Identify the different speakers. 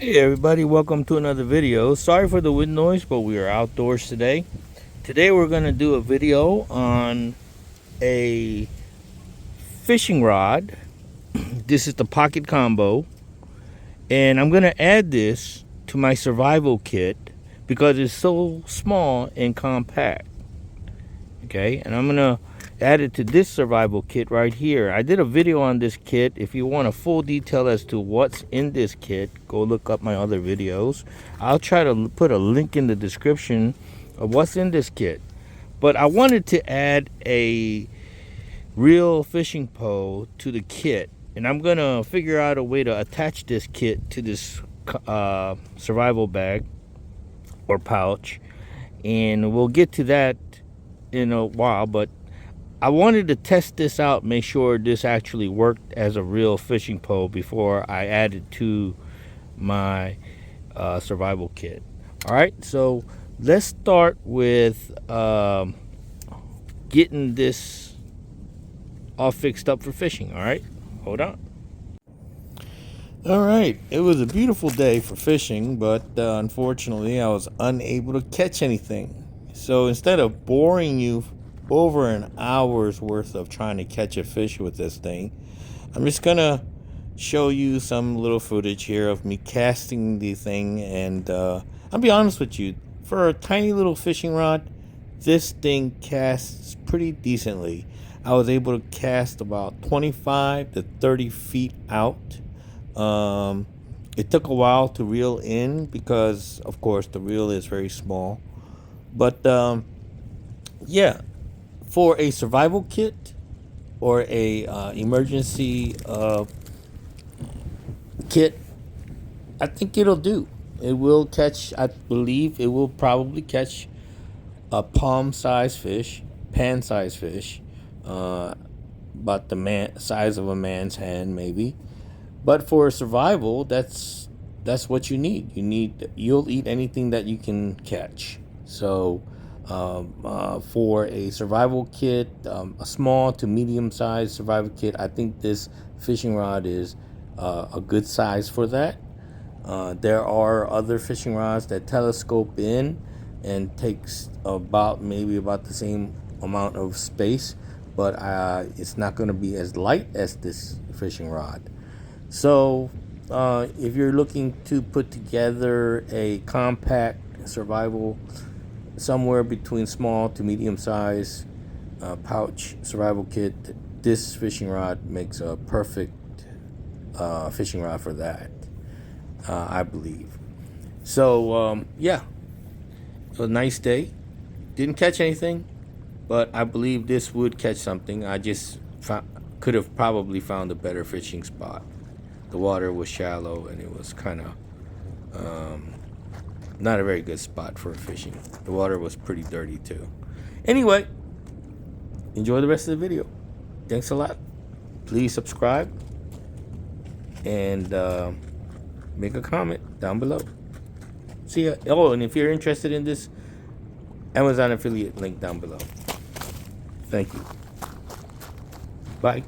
Speaker 1: Hey everybody, welcome to another video. Sorry for the wind noise, but we are outdoors today. Today we're going to do a video on a fishing rod. This is the pocket combo, and I'm going to add this to my survival kit because it's so small and compact. Okay, and I'm going to add it to this survival kit right here. I did a video on this kit. If you want a full detail as to what's in this kit, go look up my other videos. I'll try to put a link in the description of what's in this kit. But I wanted to add a real fishing pole to the kit, and I'm gonna figure out a way to attach this kit to this survival bag or pouch, and we'll get to that in a while. But I wanted to test this out, make sure this actually worked as a real fishing pole before I add it to my survival kit. All right, so let's start with getting this all fixed up for fishing. All right, hold on. All right, it was a beautiful day for fishing, but unfortunately I was unable to catch anything. So instead of boring you over an hour's worth of trying to catch a fish with this thing, I'm just gonna show you some little footage here of me casting the thing. And I'll be honest with you, for a tiny little fishing rod, this thing casts pretty decently. I was able to cast about 25 to 30 feet out. It took a while to reel in because of course the reel is very small, but yeah, for a survival kit or a emergency kit, I think it'll do. It will catch, I believe it will probably catch a palm-sized fish, pan-sized fish, about the size of a man's hand maybe. But for survival, that's what you need. You'll eat anything that you can catch. So for a survival kit, a small to medium-sized survival kit, I think this fishing rod is a good size for that. There are other fishing rods that telescope in and takes maybe about the same amount of space, but it's not going to be as light as this fishing rod. So if you're looking to put together a compact survival, somewhere between small to medium size pouch survival kit, this fishing rod makes a perfect fishing rod for that, I believe. So yeah, it was a nice day. Didn't catch anything, but I believe this would catch something. I just could have probably found a better fishing spot. The water was shallow and it was kind of not a very good spot for fishing. The water was pretty dirty too. Anyway, enjoy the rest of the video. Thanks a lot. Please subscribe and make a comment down below. See ya. Oh, and if you're interested in this, Amazon affiliate link down below. Thank you. Bye.